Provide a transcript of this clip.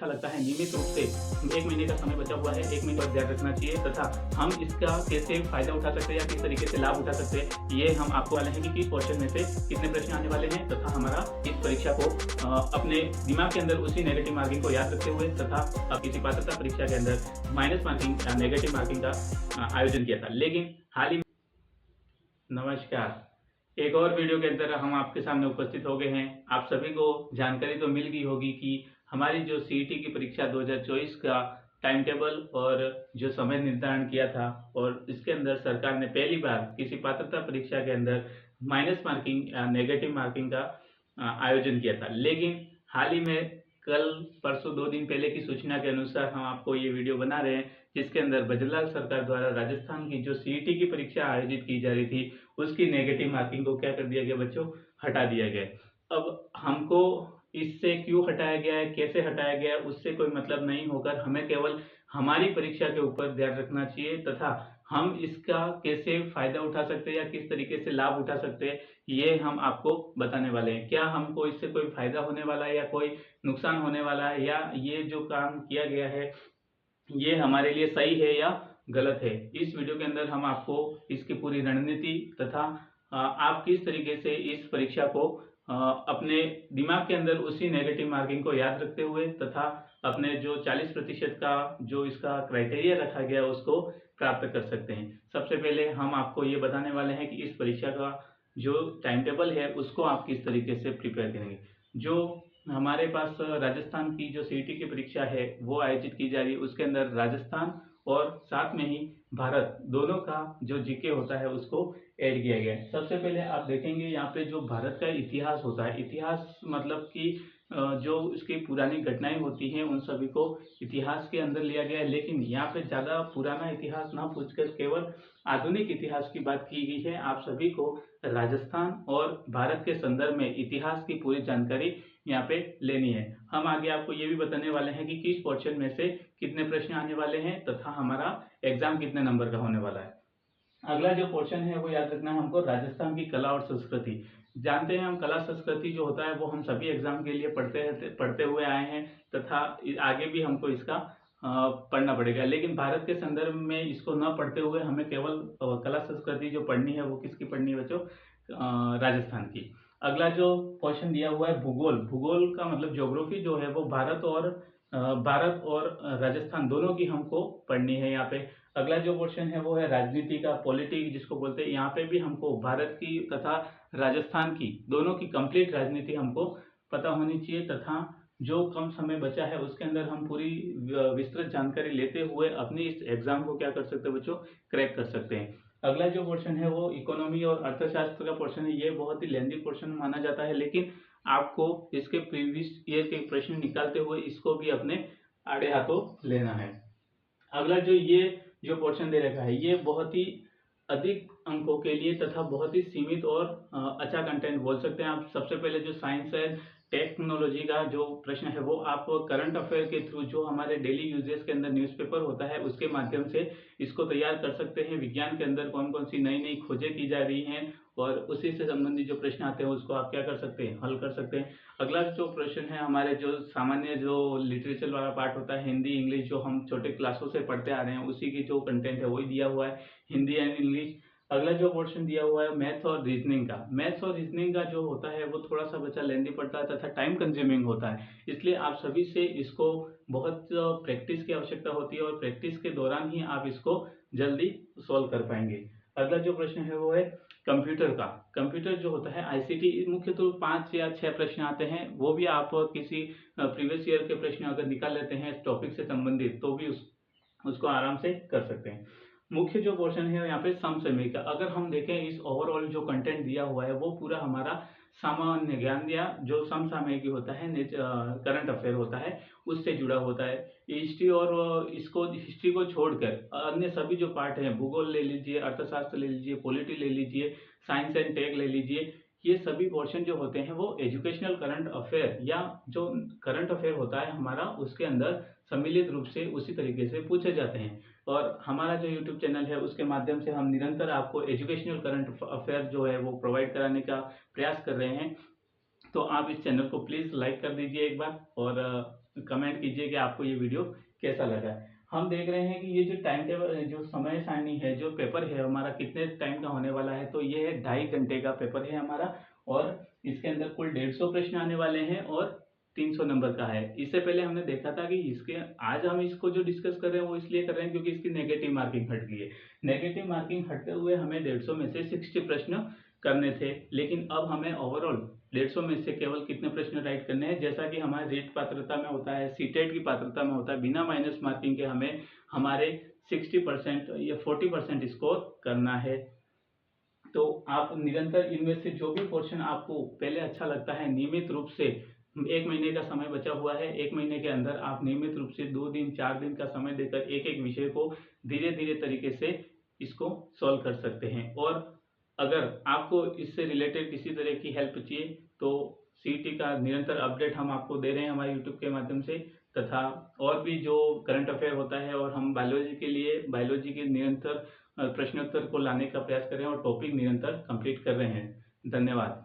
लगता है नियमित रूप से 1 महीने का समय बचा हुआ है, 1 महीने पर ध्यान रखना चाहिए तथा हम इसका कैसे फ़ायदा उठा सकते हैं या किस तरीके से लाभ उठा सकते हैं, ये हम आपको वाले हैं कि किस पोर्शन में से कितने प्रश्न आने वाले हैं तथा हमारा इस परीक्षा को अपने दिमाग के अंदर उसी नेगेटिव मार्किंग को याद रखते हुए तथा किसी पात्रता परीक्षा के अंदर माइनस मार्किंग नेगेटिव मार्किंग का आयोजन किया था। लेकिन हाल ही नमस्कार, एक और वीडियो के अंदर हम आपके सामने उपस्थित हो गए हैं। आप सभी को जानकारी तो मिल गई होगी कि हमारी जो सीईटी की परीक्षा 2024 का टाइम टेबल और जो समय निर्धारण किया था और इसके अंदर सरकार ने पहली बार किसी पात्रता परीक्षा के अंदर माइनस मार्किंग नेगेटिव मार्किंग का आयोजन किया था। लेकिन हाल ही में कल परसों 2 दिन पहले की सूचना के अनुसार हम आपको ये वीडियो बना रहे हैं, जिसके अंदर बजरलाल सरकार द्वारा राजस्थान की जो सीईटी की परीक्षा आयोजित की जा रही थी, उसकी नेगेटिव मार्किंग को क्या कर दिया गया बच्चों, हटा दिया गया। अब हमको इससे क्यों हटाया गया है, कैसे हटाया गया है, उससे कोई मतलब नहीं होकर हमें केवल हमारी परीक्षा के ऊपर ध्यान रखना चाहिए तथा हम इसका कैसे फ़ायदा उठा सकते हैं या किस तरीके से लाभ उठा सकते हैं, ये हम आपको बताने वाले हैं। क्या हमको इससे कोई फ़ायदा होने वाला है या कोई नुकसान होने वाला है, या ये जो काम किया गया है ये हमारे लिए सही है या गलत है। इस वीडियो के अंदर हम आपको इसकी पूरी रणनीति तथा आप किस तरीके से इस परीक्षा को अपने दिमाग के अंदर उसी नेगेटिव मार्किंग को याद रखते हुए तथा अपने जो 40% का जो इसका क्राइटेरिया रखा गया है उसको प्राप्त कर सकते हैं। सबसे पहले हम आपको ये बताने वाले हैं कि इस परीक्षा का जो टाइम टेबल है उसको आप किस तरीके से प्रिपेयर करेंगे। जो हमारे पास राजस्थान की जो सीईटी की परीक्षा है वो आयोजित की जा रही है, उसके अंदर राजस्थान और साथ में ही भारत दोनों का जो जीके होता है उसको ऐड किया गया है। सबसे पहले आप देखेंगे यहाँ पे जो भारत का इतिहास होता है, इतिहास मतलब कि जो उसकी पुरानी घटनाएं होती हैं उन सभी को इतिहास के अंदर लिया गया है। लेकिन यहाँ पे ज़्यादा पुराना इतिहास ना पूछकर केवल आधुनिक इतिहास की बात की गई है। आप सभी को राजस्थान और भारत के संदर्भ में इतिहास की पूरी जानकारी यहाँ पे लेनी है। हम आगे आपको ये भी बताने वाले हैं कि किस पोर्शन में से कितने प्रश्न आने वाले हैं तथा हमारा एग्जाम कितने नंबर का होने वाला है। अगला जो पोर्शन है वो याद रखना है हमको, राजस्थान की कला और संस्कृति। जानते हैं हम कला संस्कृति जो होता है वो हम सभी एग्जाम के लिए पढ़ते हुए आए हैं तथा आगे भी हमको इसका पढ़ना पड़ेगा। लेकिन भारत के संदर्भ में इसको न पढ़ते हुए हमें केवल कला संस्कृति जो पढ़नी है वो किसकी पढ़नी है बच्चों, राजस्थान की। अगला जो क्वेश्चन दिया हुआ है भूगोल, भूगोल का मतलब ज्योग्राफी जो है वो भारत और राजस्थान दोनों की हमको पढ़नी है यहाँ पे। अगला जो क्वेश्चन है वो है राजनीति का, पॉलिटिक्स जिसको बोलते हैं। यहाँ पे भी हमको भारत की तथा राजस्थान की दोनों की कंप्लीट राजनीति हमको पता होनी चाहिए तथा जो कम समय बचा है उसके अंदर हम पूरी विस्तृत जानकारी लेते हुए अपनी इस एग्जाम को क्या कर सकते हैं बच्चों, क्रैक कर सकते हैं। अगला जो पोर्शन है वो इकोनॉमी और अर्थशास्त्र का पोर्शन है। ये बहुत ही लेंदी पोर्शन माना जाता है, लेकिन आपको इसके प्रीवियस ईयर के प्रश्न निकालते हुए इसको भी अपने आड़े हाथों लेना है। अगला जो पोर्शन दे रखा है ये बहुत ही अधिक अंकों के लिए तथा बहुत ही सीमित और अच्छा कंटेंट बोल सकते हैं आप। सबसे पहले जो साइंस है टेक्नोलॉजी का जो प्रश्न है वो आप करंट अफेयर के थ्रू जो हमारे डेली यूजेस के अंदर न्यूज़पेपर होता है उसके माध्यम से इसको तैयार कर सकते हैं। विज्ञान के अंदर कौन कौन सी नई नई खोजें की जा रही हैं और उसी से संबंधित जो प्रश्न आते हैं उसको आप क्या कर सकते हैं, हल कर सकते हैं। अगला जो प्रश्न है हमारे जो सामान्य जो लिटरेचर वाला पार्ट होता है, हिंदी इंग्लिश जो हम छोटे क्लासों से पढ़ते आ रहे हैं उसी की जो कंटेंट है वही दिया हुआ है, हिंदी एंड इंग्लिश। अगला जो पोर्शन दिया हुआ है मैथ्स और रीजनिंग का, मैथ्स और रीजनिंग का जो होता है वो थोड़ा सा बच्चा लेंदी पड़ता है तथा टाइम कंज्यूमिंग होता है, इसलिए आप सभी से इसको बहुत प्रैक्टिस की आवश्यकता होती है और प्रैक्टिस के दौरान ही आप इसको जल्दी सॉल्व कर पाएंगे। अगला जो प्रश्न है वो है कंप्यूटर का। कंप्यूटर जो होता है आईसीटी, मुख्य तो 5 या 6 प्रश्न आते हैं, वो भी आप किसी प्रीवियस ईयर के प्रश्न अगर निकाल लेते हैं इस टॉपिक से संबंधित तो भी उसको आराम से कर सकते हैं। मुख्य जो पोर्शन है यहाँ पे समसामयिक का, अगर हम देखें इस ओवरऑल जो कंटेंट दिया हुआ है वो पूरा हमारा सामान्य ज्ञान या जो समसामयिक होता है करंट अफेयर होता है उससे जुड़ा होता है। हिस्ट्री और इसको हिस्ट्री को छोड़कर अन्य सभी जो पार्ट हैं, भूगोल ले लीजिए, अर्थशास्त्र ले लीजिए, पॉलिटी ले लीजिए, साइंस एंड टेक ले लीजिए, ये सभी पोर्शन जो होते हैं वो एजुकेशनल करंट अफेयर या जो करंट अफेयर होता है हमारा उसके अंदर सम्मिलित रूप से उसी तरीके से पूछे जाते हैं। और हमारा जो यूट्यूब चैनल है उसके माध्यम से हम निरंतर आपको एजुकेशनल करंट अफेयर जो है वो प्रोवाइड कराने का प्रयास कर रहे हैं। तो आप इस चैनल को प्लीज़ लाइक कर दीजिए एक बार और कमेंट कीजिए कि आपको ये वीडियो कैसा लगा। हम देख रहे हैं कि ये जो टाइम टेबल, जो समय सारणी है, जो पेपर है हमारा कितने टाइम का होने वाला है, तो ये है 2.5 घंटे का पेपर है हमारा, और इसके अंदर कुल 150 प्रश्न आने वाले हैं और 300 नंबर का है। इससे पहले हमने देखा था कि इसके आज हम इसको जो डिस्कस कर रहे हैं वो इसलिए कर रहे हैं क्योंकि इसकी नेगेटिव मार्किंग हट गई है। नेगेटिव मार्किंग हटते हुए हमें 150 में से 60 प्रश्न करने थे, लेकिन अब हमें ओवरऑल 150 में से केवल कितने प्रश्न राइट करने हैं, जैसा कि हमारे रीट पात्रता में होता है, सीटेट की पात्रता में होता है, बिना माइनस मार्किंग के हमें हमारे 60% या 40% स्कोर करना है। तो आप निरंतर इनमें से जो भी पोर्शन आपको पहले अच्छा लगता है, नियमित रूप से 1 महीने का समय बचा हुआ है, 1 महीने के अंदर आप नियमित रूप से 2 दिन 4 दिन का समय देकर एक एक विषय को धीरे धीरे तरीके से इसको सॉल्व कर सकते हैं। और अगर आपको इससे रिलेटेड किसी तरह की हेल्प चाहिए तो सीईटी का निरंतर अपडेट हम आपको दे रहे हैं हमारे यूट्यूब के माध्यम से, तथा और भी जो करंट अफेयर होता है, और हम बायोलॉजी के लिए बायोलॉजी के निरंतर प्रश्नोत्तर को लाने का प्रयास कर रहे हैं और टॉपिक निरंतर कंप्लीट कर रहे हैं। धन्यवाद।